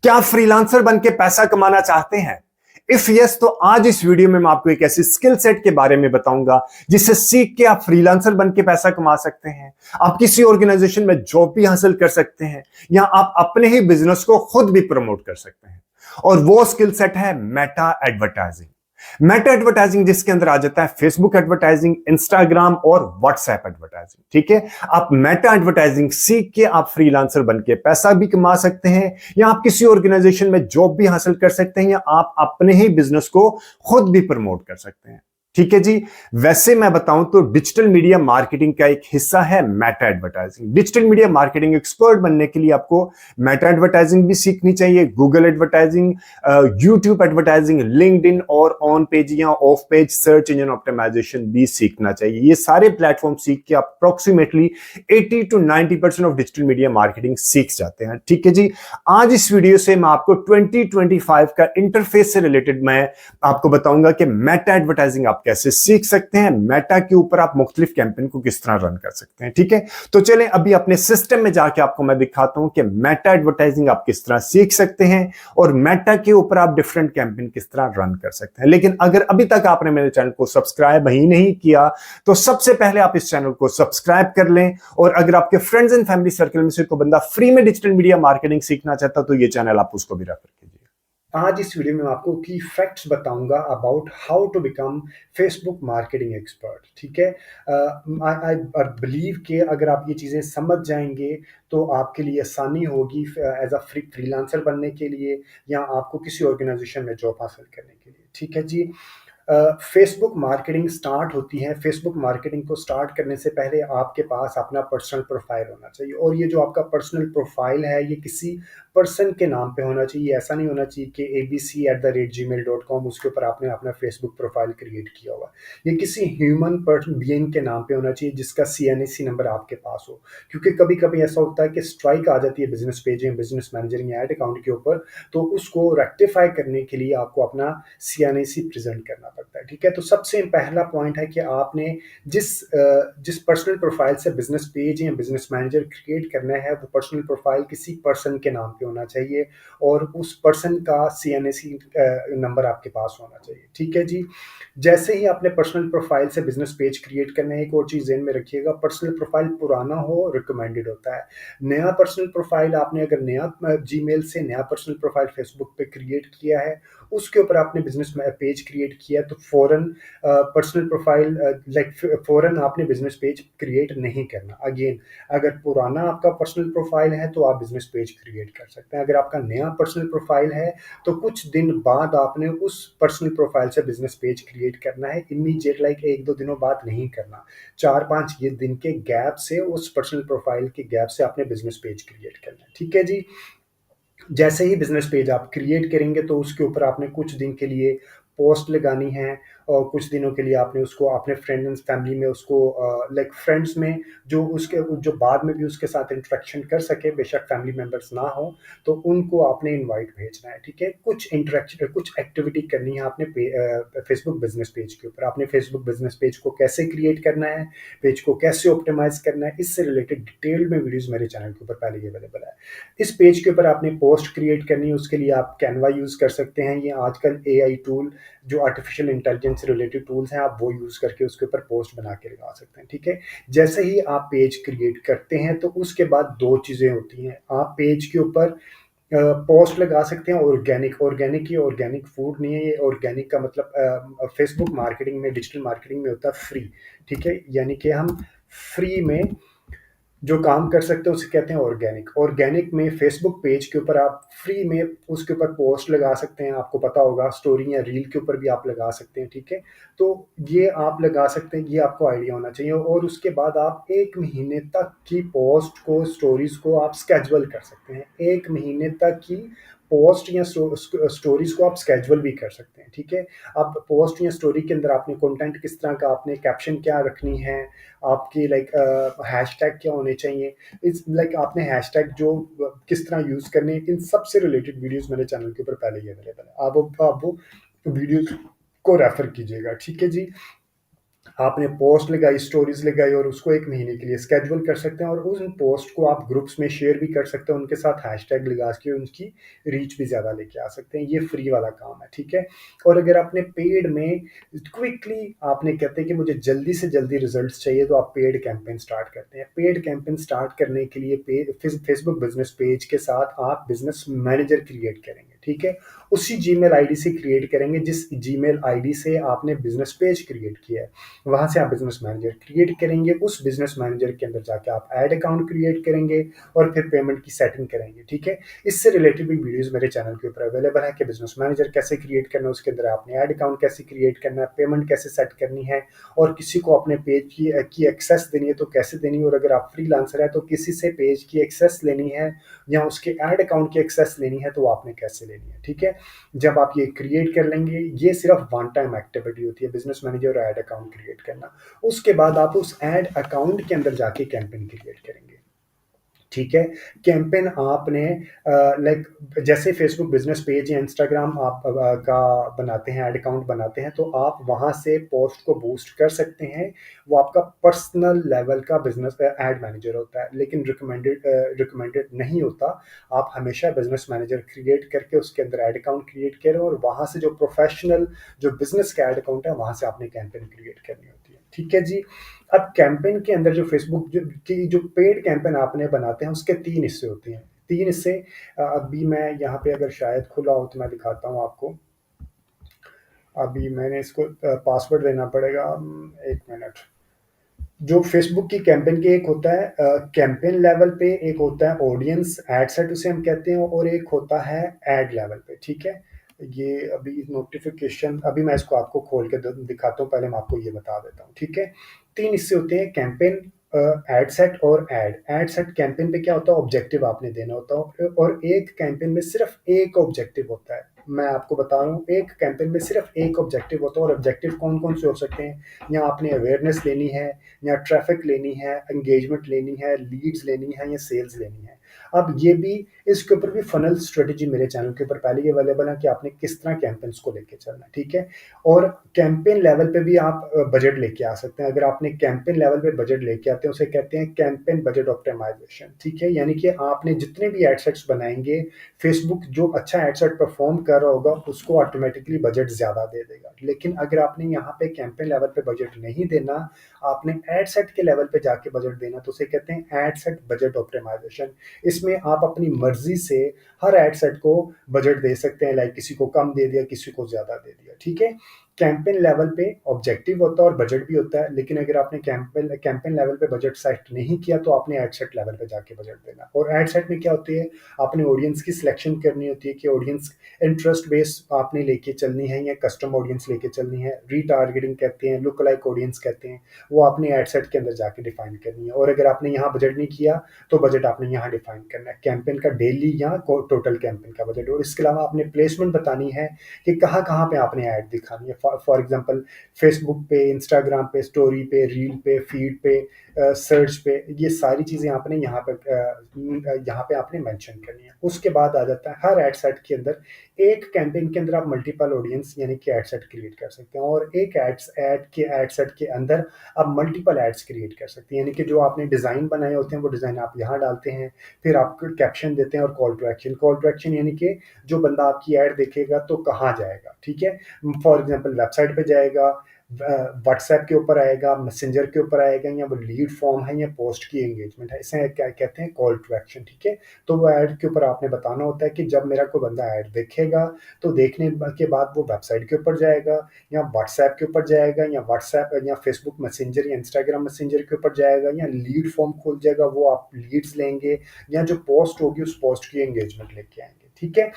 क्या आप फ्रीलांसर बन के पैसा कमाना चाहते हैं? इफ यस, तो आज इस वीडियो में मैं आपको एक ऐसी स्किल सेट के बारे में बताऊंगा जिसे सीख के आप फ्रीलांसर बन के पैसा कमा सकते हैं। आप किसी ऑर्गेनाइजेशन में जॉब भी हासिल कर सकते हैं या आप अपने ही बिजनेस को खुद भी प्रमोट कर सकते हैं। और वो स्किल सेट है मेटा एडवर्टाइजिंग। मेटा एडवर्टाइजिंग जिसके अंदर आ जाता है फेसबुक एडवर्टाइजिंग, इंस्टाग्राम और व्हाट्सएप एडवर्टाइजिंग। ठीक है, आप मेटा एडवर्टाइजिंग सीख के आप फ्रीलांसर बन के पैसा भी कमा सकते हैं या आप किसी ऑर्गेनाइजेशन में जॉब भी हासिल कर सकते हैं या आप अपने ही बिजनेस को खुद भी प्रमोट कर सकते हैं। ठीक है जी। वैसे मैं बताऊं तो डिजिटल मीडिया मार्केटिंग का एक हिस्सा है Meta advertising. Digital media marketing expert बनने के लिए आपको मेटा एडवर्टाइजिंग भी सीखनी चाहिए, Google advertising, YouTube advertising, LinkedIn और ऑन पेज या off page search engine optimisation भी सीखना चाहिए। ये सारे प्लेटफॉर्म सीख के आप approximately 80 to 90% of digital media marketing सीख जाते हैं। ठीक है जी। आज इस वीडियो से मैं आपको 2025 का इंटरफेस से रिलेटेड मैं आपको बताऊंगा कि मेटा एडवर्टाइजिंग आप कैसे सीख सकते हैं, मेटा के ऊपर आप मुख्तलिफ कैंपेन को किस तरह रन कर सकते हैं। ठीक है, तो चलें अभी अपने सिस्टम में जाके आपको मैं दिखाता हूं कि मेटा एडवर्टाइजिंग आप किस तरह सीख सकते हैं और मेटा के ऊपर आप डिफरेंट कैंपेन किस तरह रन कर सकते हैं। लेकिन अगर अभी तक आपने मेरे चैनल को सब्सक्राइब ही नहीं किया तो सबसे पहले आप इस चैनल को सब्सक्राइब कर लें। और अगर आपके फ्रेंड्स एंड फैमिली सर्कल में से कोई बंदा फ्री में डिजिटल मीडिया मार्केटिंग सीखना चाहता तो ये चैनल आप उसको भी रेफर कीजिए। आज इस वीडियो में मैं आपको की फैक्ट्स बताऊंगा about how to become Facebook marketing expert. ठीक है, आई बिलीव कि अगर आप ये चीज़ें समझ जाएंगे तो आपके लिए आसानी होगी एज अ फ्रीलांसर बनने के लिए या आपको किसी ऑर्गेनाइजेशन में जॉब हासिल करने के लिए। ठीक है जी। फेसबुक मार्केटिंग स्टार्ट होती है। फेसबुक मार्केटिंग को स्टार्ट करने से पहले आपके पास अपना पर्सनल प्रोफाइल होना चाहिए और ये जो आपका पर्सनल प्रोफाइल है ये किसी पर्सन के नाम पे होना चाहिए। ऐसा नहीं होना चाहिए कि abc@gmail.com उसके ऊपर आपने अपना फेसबुक प्रोफाइल क्रिएट किया हुआ। ये किसी ह्यूमन बीइंग के नाम पे होना चाहिए जिसका CNAC नंबर आपके पास हो, क्योंकि कभी कभी ऐसा होता है कि स्ट्राइक आ जाती है बिजनेस पेज या बिजनेस मैनेजर या एड अकाउंट के ऊपर, तो उसको रेक्टिफाई करने के लिए आपको अपना CNAC प्रेजेंट करना पड़ता है। ठीक है, तो सबसे पहला पॉइंट है कि आपने जिस पर्सनल प्रोफाइल से बिजनेस पेज या बिजनेस मैनेजर क्रिएट करना है वो पर्सनल प्रोफाइल किसी पर्सन के नाम पे होना चाहिए और उस पर्सन का CNAC नंबर आपके पास होना चाहिए। ठीक है जी। जैसे ही आपने पर्सनल प्रोफाइल से बिजनेस पेज क्रिएट करना है, एक और चीज़ ध्यान में रखिएगा, पर्सनल प्रोफाइल पुराना हो रिकमेंडेड होता है। नया पर्सनल प्रोफाइल आपने अगर नया जीमेल से नया पर्सनल प्रोफाइल फेसबुक पे क्रिएट किया है, उसके ऊपर आपने बिजनेस पेज क्रिएट किया तो फौरन पर्सनल प्रोफाइल फौरन आपने बिजनेस पेज क्रिएट नहीं करना। अगेन, अगर पुराना आपका पर्सनल प्रोफाइल है तो आप बिजनेस पेज क्रिएट कर सकते हैं। अगर आपका नया पर्सनल प्रोफाइल है तो कुछ दिन बाद आपने उस पर्सनल प्रोफाइल से बिजनेस पेज क्रिएट करना है। इमीडिएट एक दो दिनों बाद नहीं करना, 4-5 ये दिन के गैप से, उस पर्सनल प्रोफाइल के गैप से आपने बिजनेस पेज क्रिएट करना है। ठीक है जी। जैसे ही बिजनेस पेज आप क्रिएट करेंगे तो उसके ऊपर आपने कुछ दिन के लिए पोस्ट लगानी है और कुछ दिनों के लिए आपने उसको अपने फ्रेंड एंड फैमिली में उसको फ्रेंड्स में जो बाद में भी उसके साथ इंटरेक्शन कर सके, बेशक फैमिली मेंबर्स ना हो, तो उनको आपने इनवाइट भेजना है। ठीक है, कुछ इंटरेक्शन कुछ एक्टिविटी करनी है आपने फेसबुक बिजनेस पेज के ऊपर। आपने फेसबुक बिजनेस पेज को कैसे क्रिएट करना है, पेज को कैसे ऑप्टिमाइज करना है, इससे रिलेटेड डिटेल में वीडियोज मेरे चैनल के ऊपर पहले ही अवेलेबल है। इस पेज के ऊपर आपने पोस्ट क्रिएट करनी है, उसके लिए आप कैनवा यूज कर सकते हैं। ये आजकल AI टूल जो आर्टिफिशियल इंटेलिजेंस से रिलेटेड टूल्स हैं, आप वो यूज करके उसके ऊपर पोस्ट बना के लगा सकते हैं। ठीक है, जैसे ही आप पेज क्रिएट करते हैं तो उसके बाद दो चीजें होती हैं। आप पेज के ऊपर पोस्ट लगा सकते हैं ऑर्गेनिक, ये ऑर्गेनिक फूड नहीं है। ये ऑर्गेनिक का मतलब फेसबुक मार्केटिंग में, डिजिटल मार्केटिंग में होता है फ्री। ठीक है, यानी कि हम फ्री में जो काम कर सकते हैं उसे कहते हैं ऑर्गेनिक। ऑर्गेनिक में फेसबुक पेज के ऊपर आप फ्री में उसके ऊपर पोस्ट लगा सकते हैं। आपको पता होगा स्टोरी या रील के ऊपर भी आप लगा सकते हैं। ठीक है, तो ये आप लगा सकते हैं, ये आपको आइडिया होना चाहिए। और उसके बाद आप 1 महीने तक की पोस्ट को, स्टोरीज को आप स्केड्यूल कर सकते हैं। 1 महीने तक की पोस्ट या स्टोरीज को आप स्केड्यूल भी कर सकते हैं। ठीक है, अब पोस्ट या स्टोरी के अंदर आपने कंटेंट किस तरह का, आपने कैप्शन क्या रखनी है, आपकी हैशटैग क्या होने चाहिए, इस आपने हैशटैग जो किस तरह यूज करने, इन सब से रिलेटेड वीडियोस मेरे चैनल के ऊपर पहले ही अवेलेबल है। आप वो वीडियोस को रेफर कीजिएगा। ठीक है जी। आपने पोस्ट लगाई, स्टोरीज लगाई और उसको 1 महीने के लिए स्केड्यूल कर सकते हैं और उन पोस्ट को आप ग्रुप्स में शेयर भी कर सकते हैं, उनके साथ हैशटैग लगा के उनकी रीच भी ज़्यादा लेके आ सकते हैं। ये फ्री वाला काम है, ठीक है? और अगर आपने पेड में क्विकली आपने कहते हैं कि मुझे जल्दी से जल्दी रिजल्ट्स चाहिए, तो आप पेड कैंपेन स्टार्ट करते हैं। पेड कैंपेन स्टार्ट करने के लिए फेसबुक बिजनेस पेज के साथ आप बिजनेस मैनेजर क्रिएट करेंगे, ठीक है? उसी जीमेल आईडी से क्रिएट करेंगे जिस जीमेल आईडी से आपने बिजनेस पेज क्रिएट किया है। वहां से आप बिजनेस मैनेजर क्रिएट करेंगे, उस बिजनेस मैनेजर के अंदर जाके आप ऐड अकाउंट क्रिएट करेंगे और फिर पेमेंट की सेटिंग करेंगे, ठीक है? इससे रिलेटेड भी वीडियोस मेरे चैनल के ऊपर अवेलेबल है कि बिजनेस मैनेजर कैसे क्रिएट करना है, उसके अंदर आपने ऐड अकाउंट कैसे क्रिएट करना है, पेमेंट कैसे सेट करनी है और किसी को अपने पेज की एक्सेस देनी है तो कैसे देनी है, और अगर आप फ्रीलांसर है तो किसी से पेज की एक्सेस लेनी है या उसके ऐड अकाउंट की एक्सेस लेनी है तो आपने कैसे लेनी है, ठीक है? जब आप ये क्रिएट कर लेंगे, ये सिर्फ वन टाइम एक्टिविटी होती है, बिजनेस मैनेजर और ऐड अकाउंट क्रिएट करना। उसके बाद आप उस ऐड अकाउंट के अंदर जाके कैंपेन क्रिएट करेंगे, ठीक है? कैंपेन आपने लाइक जैसे फेसबुक बिजनेस पेज या इंस्टाग्राम आप का बनाते हैं, ऐड अकाउंट बनाते हैं, तो आप वहां से पोस्ट को बूस्ट कर सकते हैं। वो आपका पर्सनल लेवल का बिजनेस ऐड मैनेजर होता है, लेकिन रिकमेंडेड नहीं होता। आप हमेशा बिजनेस मैनेजर क्रिएट करके उसके अंदर ऐड अकाउंट क्रिएट करें और वहां से जो प्रोफेशनल जो बिजनेस का ऐड अकाउंट है वहां से आपने कैंपेन क्रिएट करनी होती है, ठीक है जी? अब कैंपेन के अंदर जो फेसबुक की जो पेड कैंपेन आपने बनाते हैं उसके 3 हिस्से होते हैं। 3 हिस्से अभी मैं यहाँ पे अगर शायद खुला हो तो मैं दिखाता हूँ आपको। अभी मैंने इसको पासवर्ड देना पड़ेगा, 1 मिनट। जो फेसबुक की कैंपेन के एक होता है कैंपेन लेवल पे, एक होता है ऑडियंस एड सेट उसे हम कहते हैं, और एक होता है एड लेवल पे, ठीक है? ये अभी नोटिफिकेशन अभी मैं इसको आपको खोल के दिखाता हूँ, पहले मैं आपको ये बता देता हूँ, ठीक है? 3 हिस्से होते हैं कैंपेन, एड सेट और एड सेट कैंपेन पे क्या होता है, ऑब्जेक्टिव आपने देना होता है और एक कैंपेन में सिर्फ एक ऑब्जेक्टिव होता है। मैं आपको बता रहा हूँ, एक कैंपेन में सिर्फ एक ऑब्जेक्टिव होता है और ऑब्जेक्टिव कौन कौन से हो सकते हैं? या आपने अवेयरनेस लेनी है, या ट्रैफिक लेनी है, एंगेजमेंट लेनी है, लीड्स लेनी है या सेल्स लेनी है। अब ये भी इसके ऊपर भी फनल स्ट्रेटेजी मेरे चैनल के ऊपर पहले ही अवेलेबल है कि आपने किस तरह कैंपेन्स को लेके चलना है, ठीक है? और कैंपेन लेवल पे भी आप बजट लेके आ सकते हैं। अगर आपने कैंपेन लेवल पे बजट लेके आते हैं उसे कहते हैं कैंपेन बजट ऑप्टिमाइजेशन, ठीक है? यानी कि आपने जितने भी एडसेट्स बनाएंगे, फेसबुक जो अच्छा एडसेट परफॉर्म कर रहा होगा उसको ऑटोमेटिकली बजट ज्यादा दे देगा। लेकिन अगर आपने यहाँ पे कैंपेन लेवल पे बजट नहीं देना, आपने एड सेट के लेवल पे जाके बजट देना, तो उसे कहते हैं एड सेट बजट ऑप्टिमाइजेशन। इसमें आप अपनी मर्जी से हर एड सेट को बजट दे सकते हैं, लाइक किसी को कम दे दिया, किसी को ज्यादा दे दिया, ठीक है? कैंपेन लेवल पे ऑब्जेक्टिव होता है और बजट भी होता है, लेकिन अगर आपने कैंपेन लेवल पे बजट सेट नहीं किया तो आपने एड सेट लेवल पे जाके बजट देना। और एड सेट में क्या होती है, आपने ऑडियंस की सिलेक्शन करनी होती है कि ऑडियंस इंटरेस्ट बेस आपने लेके चलनी है या कस्टम ऑडियंस लेके चलनी है, रीटारगेटिंग कहते हैं, लुक लाइक ऑडियंस कहते हैं, वो आपने एड सेट के अंदर जाके डिफाइन करनी है। और अगर आपने यहाँ बजट नहीं किया तो बजट आपने यहाँ डिफाइन करना है, कैंपेन का डेली या टोटल कैंपेन का बजट। और इसके अलावा आपने प्लेसमेंट बतानी है कि कहाँ कहाँ पे आपने ऐड दिखानी है। फॉर एग्जांपल फेसबुक पे, इंस्टाग्राम पे, स्टोरी पे, रील पे, फीड पे, सर्च पे, ये सारी चीजें आपने यहाँ पे आपने मेंशन करनी है। उसके बाद आ जाता है हर एड सेट के अंदर, एक कैंपेन के अंदर आप मल्टीपल ऑडियंस यानी कि एड सेट क्रिएट कर सकते हैं और एक एड सेट के अंदर आप मल्टीपल एड्स क्रिएट कर सकते हैं। यानी कि जो आपने डिजाइन बनाए होते हैं वो डिजाइन आप यहाँ डालते हैं, फिर आप कैप्शन देते हैं और call to action. Call to action यानी कि जो बंदा आपकी ऐड देखेगा तो कहाँ जाएगा, ठीक है? फॉर एग्जाम्पल वेबसाइट पे जाएगा, व्हाट्सएप के ऊपर आएगा, मैसेंजर के ऊपर आएगा, या वो लीड फॉर्म है या पोस्ट की एंगेजमेंट है, इसे क्या कहते हैं, कॉल टू एक्शन, ठीक है? तो वो ऐड के ऊपर आपने बताना होता है कि जब मेरा कोई बंदा ऐड देखेगा तो देखने के बाद वो वेबसाइट के ऊपर जाएगा या व्हाट्सएप के ऊपर जाएगा या व्हाट्सएप या फेसबुक मैसेंजर या इंस्टाग्राम मैसेंजर के ऊपर जाएगा या लीड फॉर्म खोल जाएगा, वो आप लीड्स लेंगे या जो पोस्ट होगी उस पोस्ट की एंगेजमेंट लेके आएंगे, ठीक है?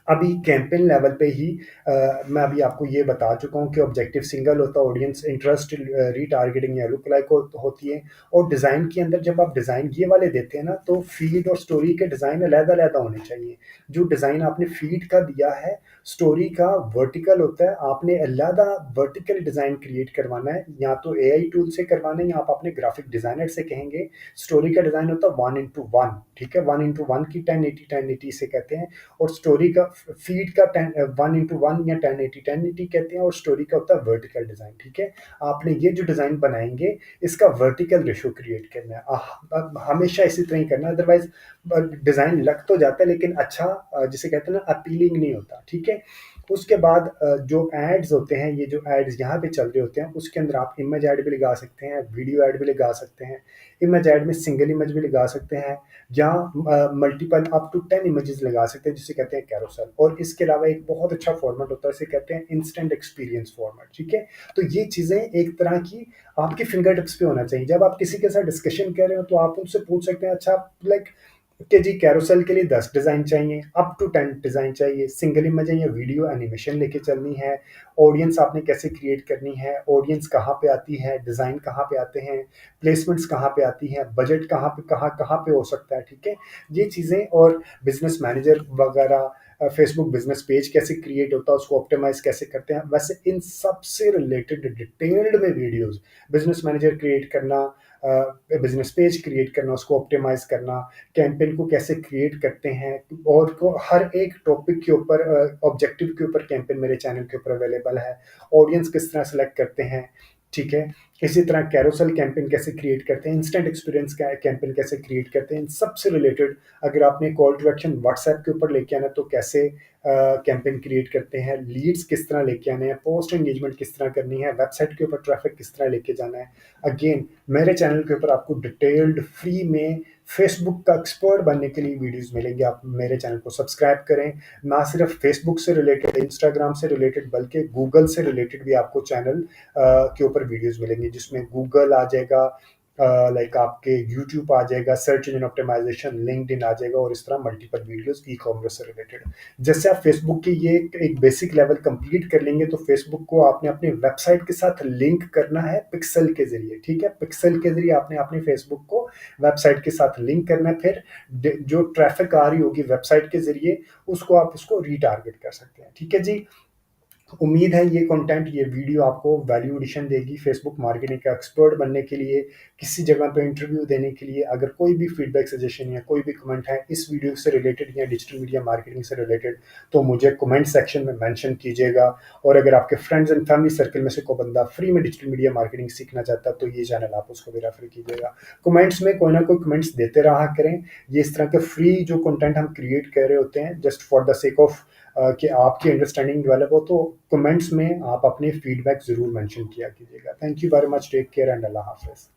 अभी कैंपेन लेवल पे ही मैं अभी आपको ये बता चुका हूँ कि ऑब्जेक्टिव सिंगल होता है, ऑडियंस इंटरेस्ट, रीटारगेटिंग या लुक लाइक होती है। और डिज़ाइन के अंदर जब आप डिज़ाइन ये वाले देते हैं ना, तो फीड और स्टोरी के डिज़ाइन अलग-अलग होने चाहिए। जो डिज़ाइन आपने फीड का दिया है, स्टोरी का वर्टिकल होता है, आपने अलहदा वर्टिकल डिज़ाइन क्रिएट करवाना है, या तो एआई टूल से करवाना है या आप अपने ग्राफिक डिज़ाइनर से कहेंगे। स्टोरी का डिज़ाइन होता है 1:1, ठीक है? 1:1 की 1080 से कहते हैं। और फीड का 1:1 या 1080 कहते हैं, और स्टोरी का होता है वर्टिकल डिज़ाइन। ठीक है, आपने ये जो डिज़ाइन बनाएंगे इसका वर्टिकल रेशो क्रिएट करना है, हमेशा इसी तरह ही करना, अदरवाइज डिज़ाइन लग तो जाता है लेकिन अच्छा जिसे कहते हैं ना अपीलिंग नहीं होता। ठीक है, उसके बाद जो एड्स होते हैं, ये जो एड्स यहाँ पे चल रहे होते हैं उसके अंदर आप इमेज ऐड भी लगा सकते हैं, वीडियो ऐड भी लगा सकते हैं। इमेज ऐड में सिंगल इमेज भी लगा सकते हैं, जहाँ मल्टीपल अप टू 10 इमेजेस लगा सकते हैं, जिसे कहते हैं कैरोसेल। और इसके अलावा एक बहुत अच्छा फॉर्मेट होता है, इसे कहते हैं इंस्टेंट एक्सपीरियंस फॉर्मेट। ठीक है, तो ये चीज़ें एक तरह की आपकी फिंगर टिप्स पे होना चाहिए। जब आप किसी के साथ डिस्कशन कर रहे हो तो आप उनसे पूछ सकते हैं, अच्छा लाइक कि जी कैरोसेल के लिए 10 डिज़ाइन चाहिए, अप टू 10 डिज़ाइन चाहिए, सिंगल इमेज है या वीडियो एनिमेशन लेके चलनी है, ऑडियंस आपने कैसे क्रिएट करनी है, ऑडियंस कहाँ पे आती है, डिज़ाइन कहाँ पे आते हैं, प्लेसमेंट्स कहाँ पे आती हैं, बजट कहाँ पे हो सकता है। ठीक है, ये चीज़ें, और बिजनेस मैनेजर वगैरह, फेसबुक बिजनेस पेज कैसे क्रिएट होता है, उसको ऑप्टिमाइज कैसे करते हैं, वैसे इन सब से रिलेटेड डिटेल्ड में वीडियोस, बिजनेस मैनेजर क्रिएट करना, बिजनेस पेज क्रिएट करना, उसको ऑप्टिमाइज करना, कैंपेन को कैसे क्रिएट करते हैं, और को हर एक टॉपिक के ऊपर, ऑब्जेक्टिव के ऊपर कैंपेन मेरे चैनल के ऊपर अवेलेबल है। ऑडियंस किस तरह सेलेक्ट करते हैं, ठीक है, इसी तरह कैरोसेल कैंपेन कैसे क्रिएट करते हैं, इंस्टेंट एक्सपीरियंस कैंपेन कैसे क्रिएट करते हैं, इन सबसे रिलेटेड अगर आपने कॉल टू एक्शन व्हाट्सएप के ऊपर लेके आना तो कैसे कैंपेन क्रिएट करते हैं, लीड्स किस तरह लेके आने हैं, पोस्ट एंगेजमेंट किस तरह करनी है, वेबसाइट के ऊपर ट्रैफिक किस तरह लेके जाना है। अगेन मेरे चैनल के ऊपर आपको डिटेल्ड फ्री में फेसबुक का एक्सपर्ट बनने के लिए वीडियोस मिलेंगे। आप मेरे चैनल को सब्सक्राइब करें, ना सिर्फ फेसबुक से रिलेटेड, इंस्टाग्राम से रिलेटेड, बल्कि गूगल से रिलेटेड भी आपको चैनल के ऊपर वीडियोस मिलेंगे, जिसमें गूगल आ जाएगा, लाइक आपके यूट्यूब आ जाएगा, सर्च इंजन ऑप्टिमाइजेशन, लिंक्डइन आ जाएगा, और इस तरह मल्टीपल वीडियोस ई कॉमर्स से रिलेटेड। जैसे आप फेसबुक की ये एक बेसिक लेवल कंप्लीट कर लेंगे तो फेसबुक को आपने अपने वेबसाइट के साथ लिंक करना है पिक्सल के जरिए। ठीक है, पिक्सल के जरिए आपने अपने फेसबुक को वेबसाइट के साथ लिंक करना है, फिर जो ट्रैफिक आ रही होगी वेबसाइट के जरिए उसको आप उसको रीटारगेट कर सकते हैं। ठीक है जी, उम्मीद है ये कंटेंट, ये वीडियो आपको वैल्यू एडिशन देगी फेसबुक मार्केटिंग का एक्सपर्ट बनने के लिए, किसी जगह पे इंटरव्यू देने के लिए। अगर कोई भी फीडबैक, सजेशन या कोई भी कमेंट है इस वीडियो से रिलेटेड या डिजिटल मीडिया मार्केटिंग से रिलेटेड, तो मुझे कमेंट सेक्शन में मेंशन कीजिएगा। और अगर आपके फ्रेंड्स एंड फैमिली सर्कल में से कोई बंदा फ्री में डिजिटल मीडिया मार्केटिंग सीखना चाहता है तो ये चैनल आप उसको भी रेफर कीजिएगा। कमेंट्स में कोई ना कोई कमेंट्स देते रहा करें। ये इस तरह के फ्री जो कंटेंट हम क्रिएट कर रहे होते हैं just for the sake of कि आपकी अंडरस्टैंडिंग डेवलप हो, तो कमेंट्स में आप अपने फीडबैक ज़रूर मेंशन किया कीजिएगा। Thank you very much, take care and अल्लाह हाफिज़।